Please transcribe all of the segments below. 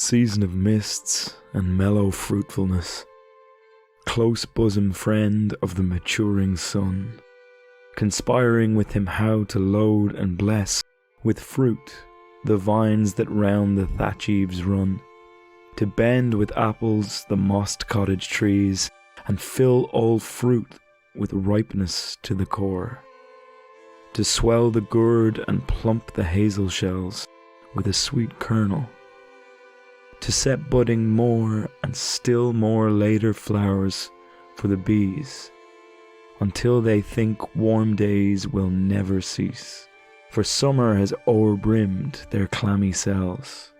Season of mists and mellow fruitfulness, close bosom friend of the maturing sun, conspiring with him how to load and bless with fruit the vines that round the thatch eaves run, to bend with apples the mossed cottage trees, and fill all fruit with ripeness to the core, to swell the gourd and plump the hazel shells with a sweet kernel, to set budding more and still more later flowers for the bees, until they think warm days will never cease, for summer has o'erbrimmed their clammy cells.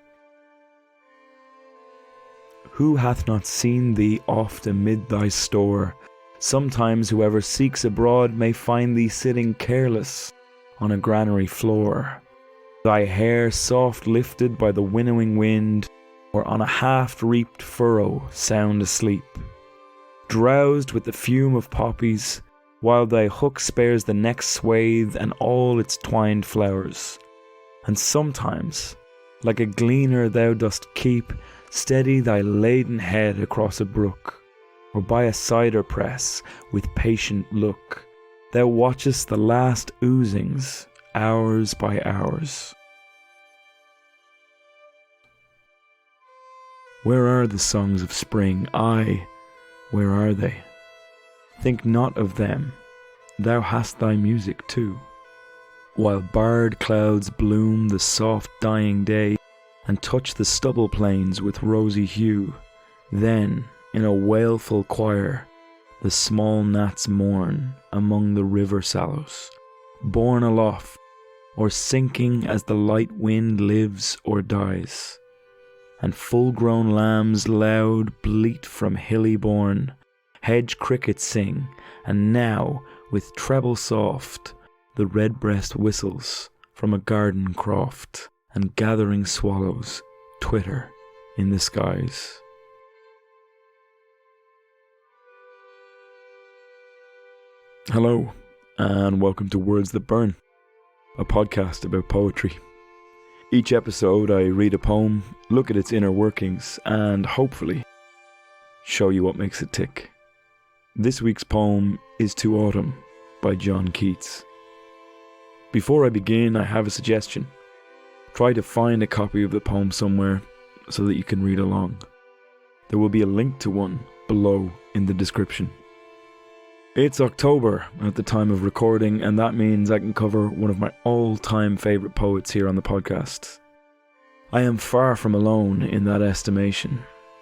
Who hath not seen thee oft amid thy store? Sometimes whoever seeks abroad may find thee sitting careless on a granary floor, thy hair soft lifted by the winnowing wind, or on a half-reaped furrow sound asleep, drowsed with the fume of poppies, while thy hook spares the next swathe and all its twined flowers. And sometimes, like a gleaner thou dost keep steady thy laden head across a brook, or by a cider press with patient look, thou watchest the last oozings hours by hours. Where are the songs of spring? Aye, where are they? Think not of them, thou hast thy music too. While barred clouds bloom the soft dying day, and touch the stubble plains with rosy hue, then, in a wailful choir, the small gnats mourn among the river sallows, borne aloft, or sinking as the light wind lives or dies. And full-grown lambs loud bleat from hilly bourne, hedge crickets sing, and now, with treble soft, the redbreast whistles from a garden croft, and gathering swallows twitter in the skies. Hello, and welcome to Words That Burn, a podcast about poetry. Each episode I read a poem, look at its inner workings, and hopefully show you what makes it tick. This week's poem is To Autumn by John Keats. Before I begin, I have a suggestion. Try to find a copy of the poem somewhere so that you can read along. There will be a link to one below in the description. It's October at the time of recording, and that means I can cover one of my all-time favourite poets here on the podcast. I am far from alone in that estimation.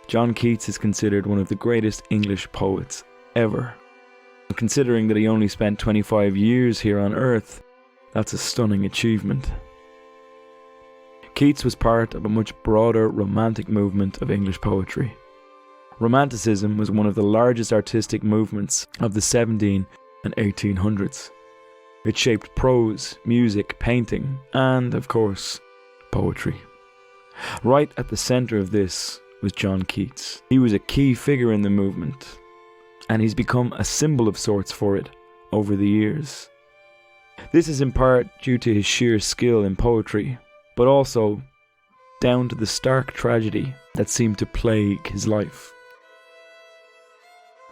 John Keats is considered one of the greatest English poets ever. Considering that he only spent 25 years here on Earth, that's a stunning achievement. Keats was part of a much broader romantic movement of English poetry. Romanticism was one of the largest artistic movements of the 1700s and 1800s. It shaped prose, music, painting, and, of course, poetry. Right at the centre of this was John Keats. He was a key figure in the movement, and he's become a symbol of sorts for it over the years. This is in part due to his sheer skill in poetry, but also down to the stark tragedy that seemed to plague his life.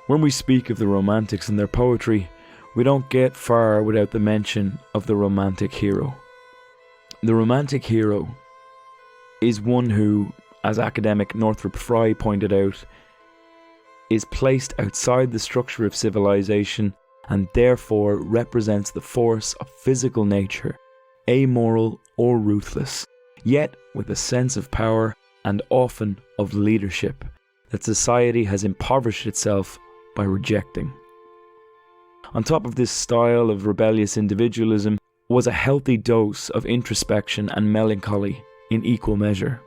When we speak of the Romantics and their poetry, we don't get far without the mention of the romantic hero. The romantic hero is one who, as academic Northrop Frye pointed out, is placed outside the structure of civilization and therefore represents the force of physical nature, amoral or ruthless, yet with a sense of power and often of leadership that society has impoverished itself by rejecting. On top of this style of rebellious individualism was a healthy dose of introspection and melancholy in equal measure.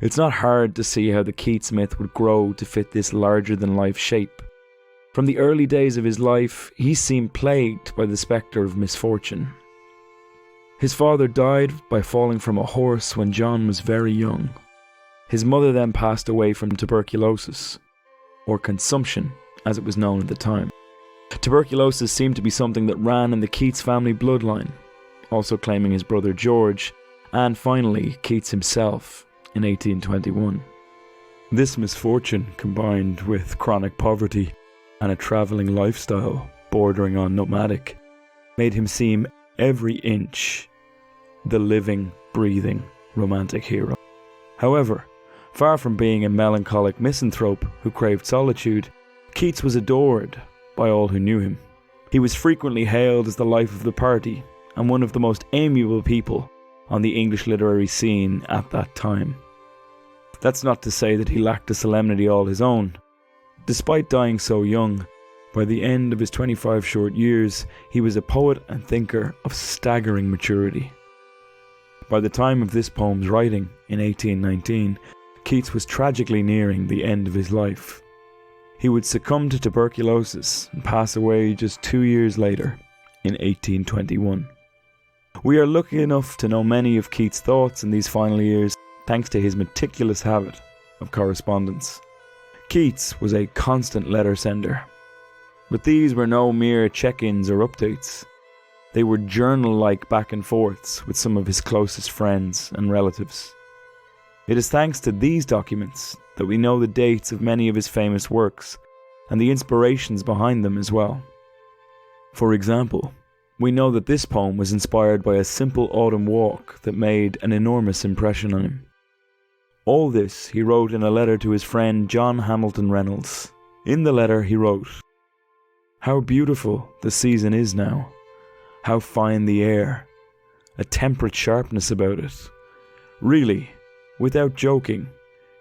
It's not hard to see how the Keats myth would grow to fit this larger-than-life shape. From the early days of his life, he seemed plagued by the spectre of misfortune. His father died by falling from a horse when John was very young. His mother then passed away from tuberculosis, or consumption, as it was known at the time. Tuberculosis seemed to be something that ran in the Keats family bloodline, also claiming his brother George, and finally Keats himself, in 1821. This misfortune, combined with chronic poverty and a travelling lifestyle bordering on nomadic, made him seem every inch the living, breathing romantic hero. However, far from being a melancholic misanthrope who craved solitude, Keats was adored by all who knew him. He was frequently hailed as the life of the party and one of the most amiable people on the English literary scene at that time. That's not to say that he lacked a solemnity all his own. Despite dying so young, by the end of his 25 short years, he was a poet and thinker of staggering maturity. By the time of this poem's writing, in 1819, Keats was tragically nearing the end of his life. He would succumb to tuberculosis and pass away just 2 years later, in 1821. We are lucky enough to know many of Keats' thoughts in these final years, thanks to his meticulous habit of correspondence. Keats was a constant letter sender, but these were no mere check-ins or updates. They were journal-like back and forths with some of his closest friends and relatives. It is thanks to these documents that we know the dates of many of his famous works and the inspirations behind them as well. For example, we know that this poem was inspired by a simple autumn walk that made an enormous impression on him. All this he wrote in a letter to his friend John Hamilton Reynolds. In the letter he wrote, "How beautiful the season is now, how fine the air, a temperate sharpness about it. Really, without joking,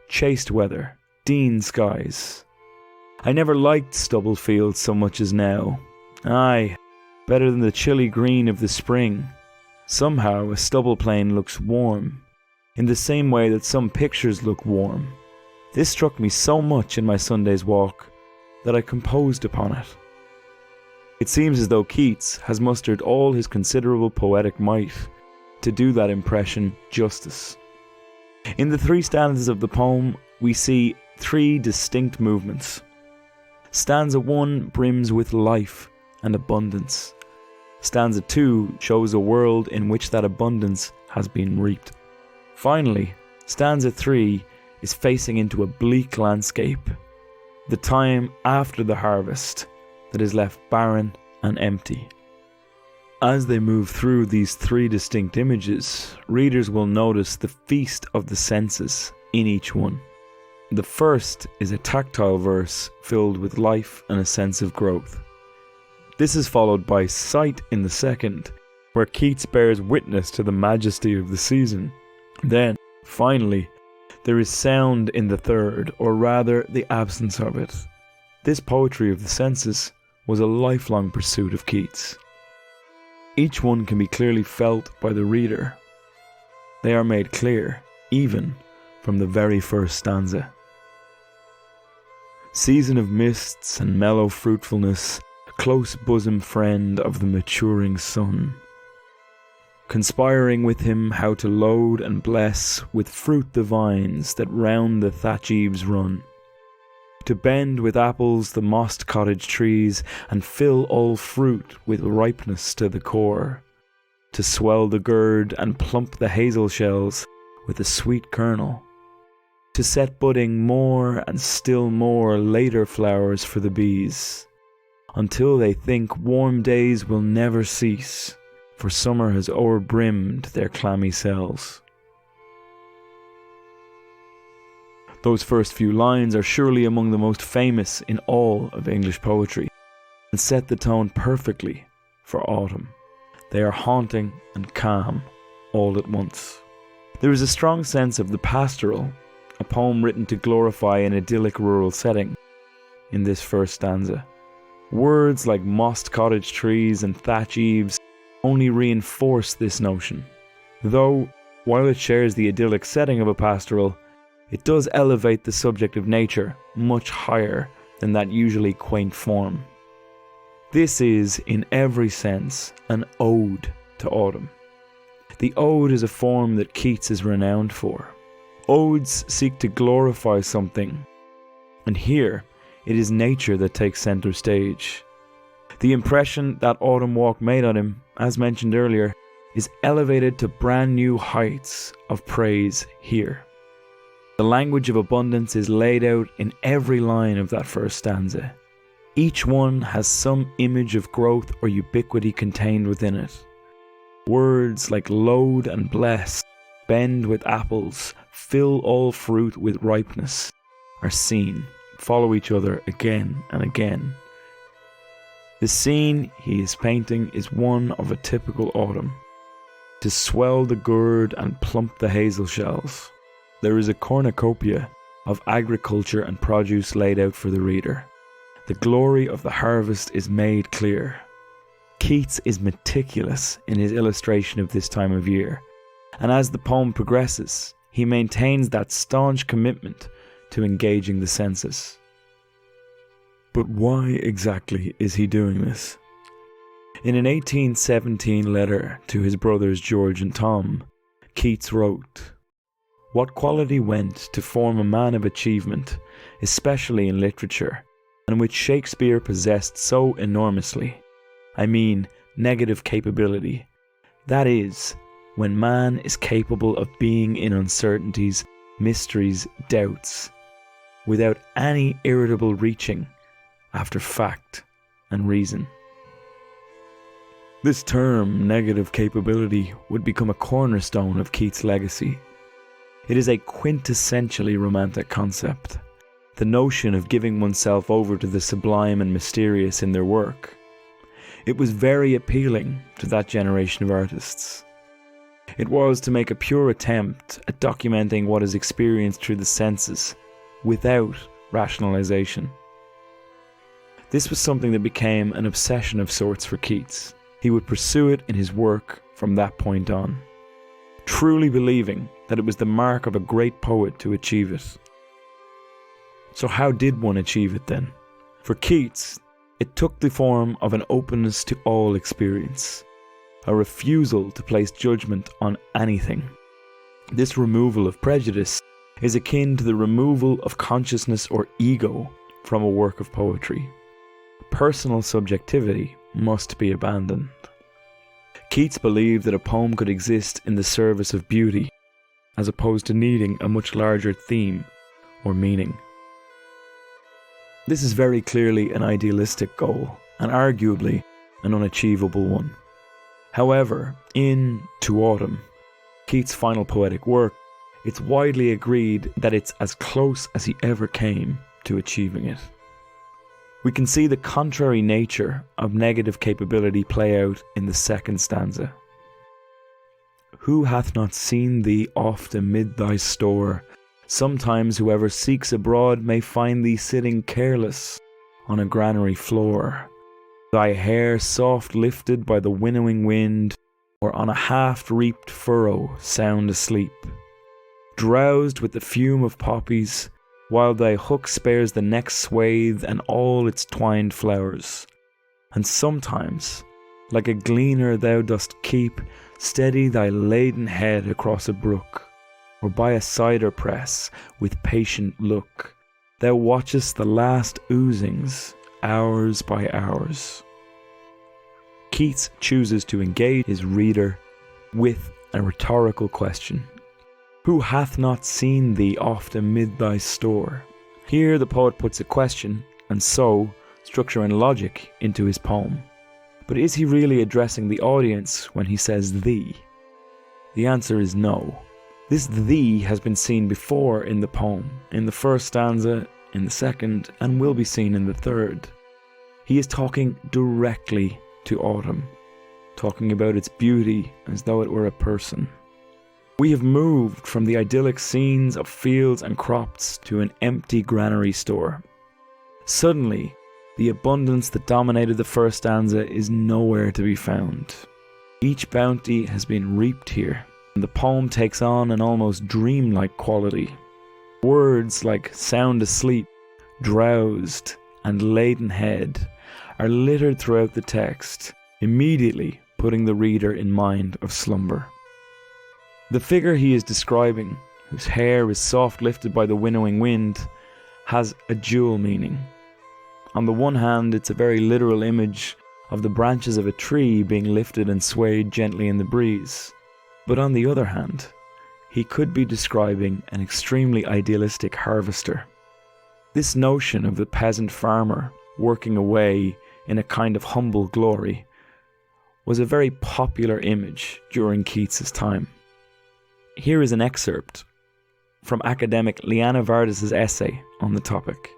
chaste weather, Dean skies. I never liked stubble fields so much as now. Aye, better than the chilly green of the spring. Somehow a stubble plain looks warm, in the same way that some pictures look warm. This struck me so much in my Sunday's walk that I composed upon it." It seems as though Keats has mustered all his considerable poetic might to do that impression justice. In the 3 stanzas of the poem, we see 3 distinct movements. Stanza 1 brims with life and abundance. Stanza 2 shows a world in which that abundance has been reaped. Finally, stanza 3 is facing into a bleak landscape, the time after the harvest that is left barren and empty. As they move through these 3 distinct images, readers will notice the feast of the senses in each one. The first is a tactile verse filled with life and a sense of growth. This is followed by sight in the second, where Keats bears witness to the majesty of the season. Then, finally, there is sound in the third, or rather the absence of it. This poetry of the senses was a lifelong pursuit of Keats. Each one can be clearly felt by the reader. They are made clear, even from the very first stanza. Season of mists and mellow fruitfulness, close bosom friend of the maturing sun, conspiring with him how to load and bless with fruit the vines that round the thatch eaves run, to bend with apples the mossed cottage trees and fill all fruit with ripeness to the core, to swell the gourd and plump the hazel shells with a sweet kernel, to set budding more and still more later flowers for the bees, until they think warm days will never cease, for summer has o'erbrimmed their clammy cells. Those first few lines are surely among the most famous in all of English poetry, and set the tone perfectly for autumn. They are haunting and calm all at once. There is a strong sense of the pastoral, a poem written to glorify an idyllic rural setting, in this first stanza. Words like mossed cottage trees and thatch eaves only reinforce this notion, though, while it shares the idyllic setting of a pastoral, it does elevate the subject of nature much higher than that usually quaint form. This is, in every sense, an ode to autumn. The ode is a form that Keats is renowned for. Odes seek to glorify something, and here it is nature that takes center stage. The impression that autumn walk made on him, as mentioned earlier, is elevated to brand new heights of praise here. The language of abundance is laid out in every line of that first stanza. Each one has some image of growth or ubiquity contained within it. Words like load and bless, bend with apples, fill all fruit with ripeness, are seen, follow each other again and again. The scene he is painting is one of a typical autumn. To swell the gourd and plump the hazel shells, there is a cornucopia of agriculture and produce laid out for the reader. The glory of the harvest is made clear. Keats is meticulous in his illustration of this time of year, and as the poem progresses, he maintains that staunch commitment to engaging the senses. But why exactly is he doing this? In an 1817 letter to his brothers George and Tom, Keats wrote, "What quality went to form a man of achievement, especially in literature, and which Shakespeare possessed so enormously, I mean negative capability, that is, when man is capable of being in uncertainties, mysteries, doubts, without any irritable reaching after fact and reason." This term, negative capability, would become a cornerstone of Keats' legacy. It is a quintessentially romantic concept, the notion of giving oneself over to the sublime and mysterious in their work. It was very appealing to that generation of artists. It was to make a pure attempt at documenting what is experienced through the senses, without rationalization. This was something that became an obsession of sorts for Keats. He would pursue it in his work from that point on, truly believing that it was the mark of a great poet to achieve it. So how did one achieve it then? For Keats, it took the form of an openness to all experience, a refusal to place judgment on anything. This removal of prejudice is akin to the removal of consciousness or ego from a work of poetry. Personal subjectivity must be abandoned. Keats believed that a poem could exist in the service of beauty, as opposed to needing a much larger theme or meaning. This is very clearly an idealistic goal, and arguably an unachievable one. However, in To Autumn, Keats' final poetic work, it's widely agreed that it's as close as he ever came to achieving it. We can see the contrary nature of negative capability play out in the second stanza. "Who hath not seen thee oft amid thy store? Sometimes whoever seeks abroad may find thee sitting careless on a granary floor. Thy hair soft lifted by the winnowing wind, or on a half-reaped furrow sound asleep. Drowsed with the fume of poppies, while thy hook spares the next swathe and all its twined flowers. And sometimes, like a gleaner thou dost keep steady thy laden head across a brook, or by a cider press with patient look, thou watchest the last oozings hours by hours." Keats chooses to engage his reader with a rhetorical question. Who hath not seen thee oft amid thy store? Here the poet puts a question, and so structure and logic into his poem. But is he really addressing the audience when he says thee? The answer is no. This thee has been seen before in the poem, in the first stanza, in the second, and will be seen in the third. He is talking directly to autumn, talking about its beauty as though it were a person. We have moved from the idyllic scenes of fields and crops to an empty granary store. Suddenly, the abundance that dominated the first stanza is nowhere to be found. Each bounty has been reaped here, and the poem takes on an almost dreamlike quality. Words like sound asleep, drowsed, and laden head are littered throughout the text, immediately putting the reader in mind of slumber. The figure he is describing, whose hair is soft lifted by the winnowing wind, has a dual meaning. On the one hand, it's a very literal image of the branches of a tree being lifted and swayed gently in the breeze. But on the other hand, he could be describing an extremely idealistic harvester. This notion of the peasant farmer working away in a kind of humble glory was a very popular image during Keats's time. Here is an excerpt from academic Liana Vardas's essay on the topic.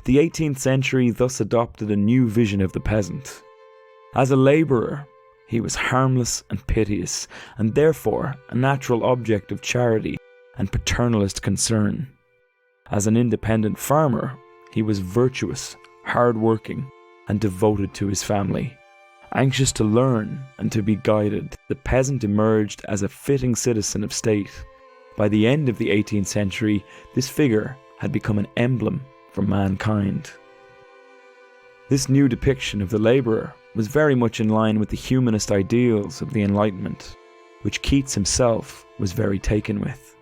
The 18th century thus adopted a new vision of the peasant. As a labourer, he was harmless and piteous, and therefore a natural object of charity and paternalist concern. As an independent farmer, he was virtuous, hard-working, and devoted to his family. Anxious to learn and to be guided, the peasant emerged as a fitting citizen of state. By the end of the 18th century, this figure had become an emblem for mankind. This new depiction of the labourer was very much in line with the humanist ideals of the Enlightenment, which Keats himself was very taken with.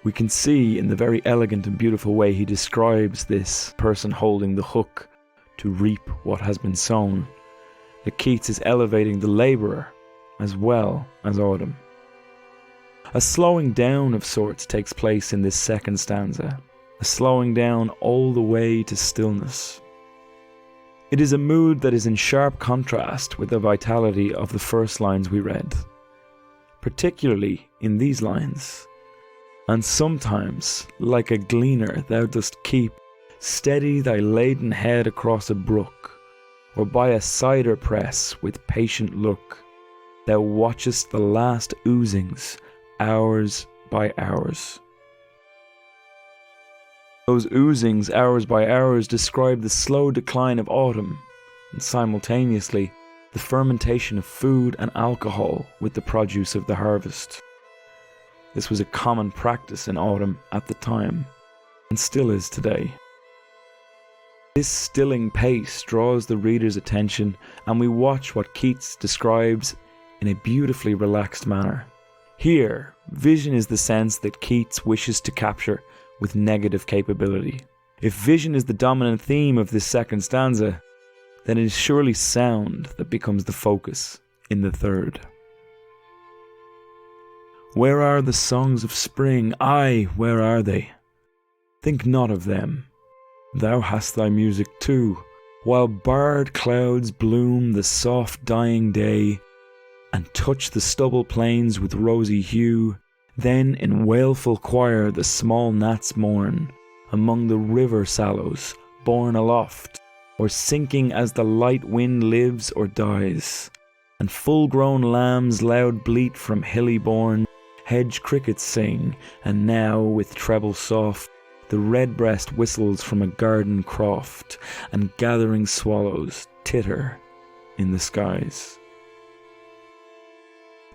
We can see in the very elegant and beautiful way he describes this person holding the hook to reap what has been sown, that Keats is elevating the labourer as well as autumn. A slowing down of sorts takes place in this second stanza, a slowing down all the way to stillness. It is a mood that is in sharp contrast with the vitality of the first lines we read, particularly in these lines. And sometimes, like a gleaner, thou dost keep steady thy laden head across a brook, or by a cider press with patient look, thou watchest the last oozings, hours by hours. Those oozings, hours by hours, describe the slow decline of autumn, and simultaneously the fermentation of food and alcohol with the produce of the harvest. This was a common practice in autumn at the time, and still is today. This stilling pace draws the reader's attention, and we watch what Keats describes in a beautifully relaxed manner. Here, vision is the sense that Keats wishes to capture with negative capability. If vision is the dominant theme of this second stanza, then it is surely sound that becomes the focus in the third. Where are the songs of spring? Aye, where are they? Think not of them. Thou hast thy music too, while barred clouds bloom the soft dying day, and touch the stubble plains with rosy hue. Then in wailful choir the small gnats mourn, among the river sallows, borne aloft, or sinking as the light wind lives or dies. And full-grown lambs loud bleat from hilly bourne, hedge crickets sing, and now with treble soft, the redbreast whistles from a garden croft, and gathering swallows titter in the skies.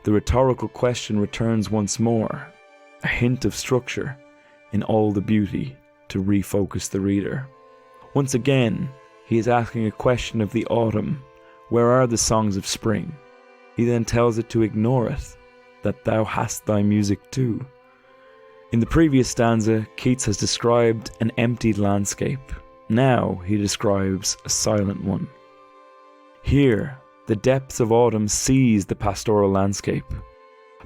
The rhetorical question returns once more, a hint of structure in all the beauty to refocus the reader. Once again, he is asking a question of the autumn. Where are the songs of spring? He then tells it to ignore it, that thou hast thy music too. In the previous stanza, Keats has described an emptied landscape. Now he describes a silent one. Here, the depths of autumn seize the pastoral landscape.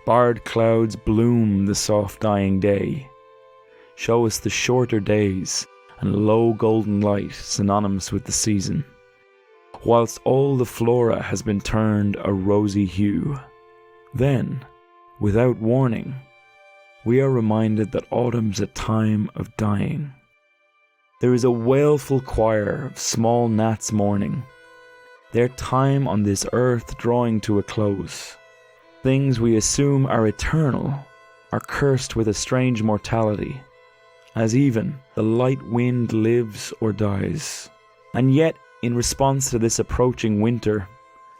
Barred clouds bloom the soft dying day. Show us the shorter days and low golden light synonymous with the season, whilst all the flora has been turned a rosy hue. Then, without warning, we are reminded that autumn's a time of dying. There is a wailful choir of small gnats mourning, their time on this earth drawing to a close. Things we assume are eternal are cursed with a strange mortality, as even the light wind lives or dies. And yet, in response to this approaching winter,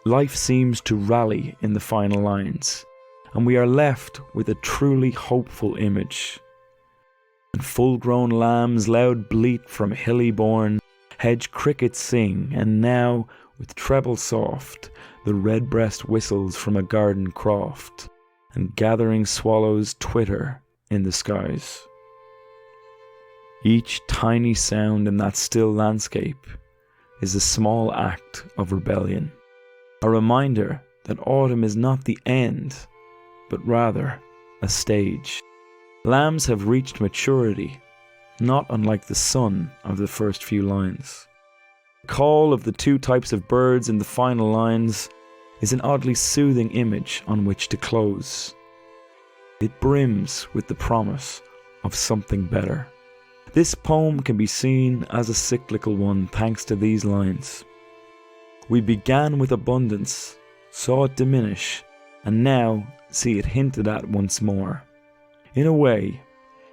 life seems to rally in the final lines, and we are left with a truly hopeful image. And full-grown lambs loud bleat from hilly bourne, hedge crickets sing, and now, with treble soft, the redbreast whistles from a garden croft, and gathering swallows twitter in the skies. Each tiny sound in that still landscape is a small act of rebellion, a reminder that autumn is not the end, but rather a stage. Lambs have reached maturity, not unlike the sun of the first few lines. The call of the two types of birds in the final lines is an oddly soothing image on which to close. It brims with the promise of something better. This poem can be seen as a cyclical one thanks to these lines. We began with abundance, saw it diminish, and now see it hinted at once more. In a way,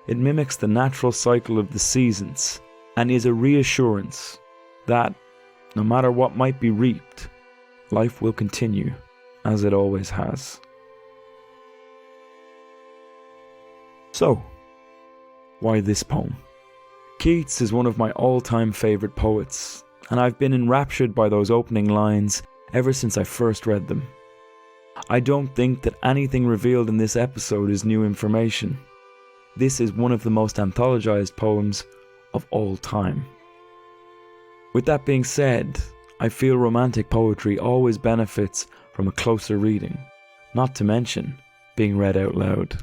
it mimics the natural cycle of the seasons and is a reassurance that, no matter what might be reaped, life will continue as it always has. So, why this poem? Keats is one of my all-time favourite poets, and I've been enraptured by those opening lines ever since I first read them. I don't think that anything revealed in this episode is new information. This is one of the most anthologized poems of all time. With that being said, I feel romantic poetry always benefits from a closer reading, not to mention being read out loud.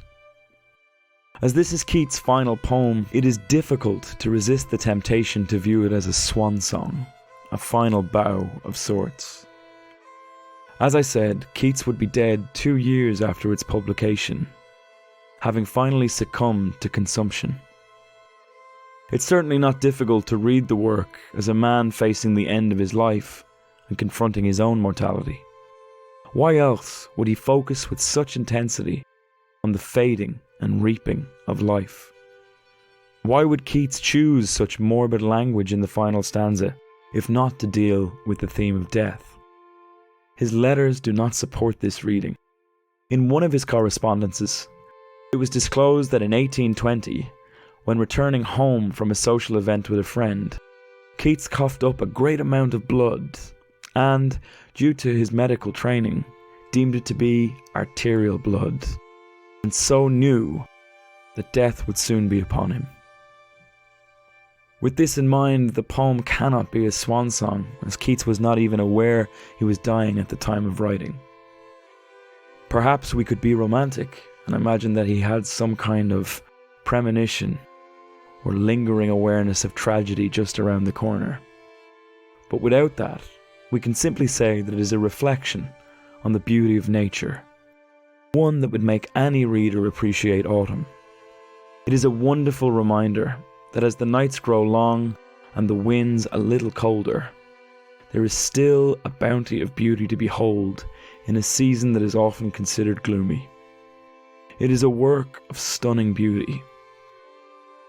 As this is Keats' final poem, it is difficult to resist the temptation to view it as a swan song, a final bow of sorts. As I said, Keats would be dead 2 years after its publication, having finally succumbed to consumption. It's certainly not difficult to read the work as a man facing the end of his life and confronting his own mortality. Why else would he focus with such intensity on the fading and reaping of life? Why would Keats choose such morbid language in the final stanza, if not to deal with the theme of death? His letters do not support this reading. In one of his correspondences, it was disclosed that in 1820, when returning home from a social event with a friend, Keats coughed up a great amount of blood and, due to his medical training, deemed it to be arterial blood, and so knew that death would soon be upon him. With this in mind, the poem cannot be a swan song, as Keats was not even aware he was dying at the time of writing. Perhaps we could be romantic and imagine that he had some kind of premonition or lingering awareness of tragedy just around the corner. But without that, we can simply say that it is a reflection on the beauty of nature, one that would make any reader appreciate autumn. It is a wonderful reminder that as the nights grow long and the winds a little colder, there is still a bounty of beauty to behold in a season that is often considered gloomy. It is a work of stunning beauty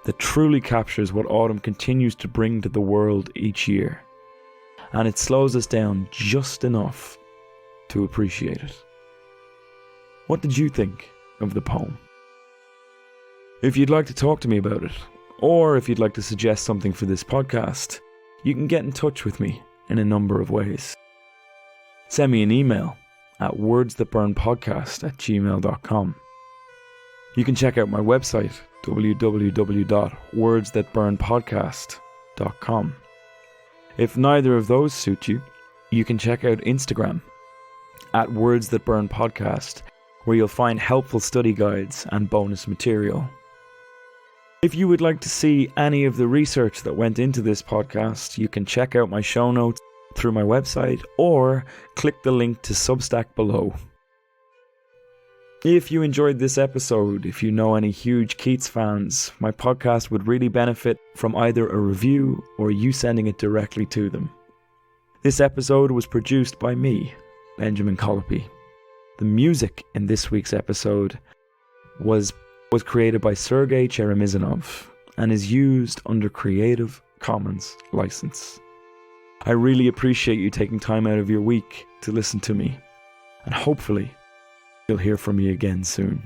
that truly captures what autumn continues to bring to the world each year, and it slows us down just enough to appreciate it. What did you think of the poem? If you'd like to talk to me about it, or if you'd like to suggest something for this podcast, you can get in touch with me in a number of ways. Send me an email at wordsthatburnpodcast@gmail.com. You can check out my website, www.wordsthatburnpodcast.com. If neither of those suit you, you can check out Instagram at wordsthatburnpodcast, where you'll find helpful study guides and bonus material. If you would like to see any of the research that went into this podcast, you can check out my show notes through my website or click the link to Substack below. If you enjoyed this episode, if you know any huge Keats fans, my podcast would really benefit from either a review or you sending it directly to them. This episode was produced by me, Benjamin Colopy. The music in this week's episode was created by Sergei Cheremizanov and is used under Creative Commons license. I really appreciate you taking time out of your week to listen to me, and hopefully you'll hear from me again soon.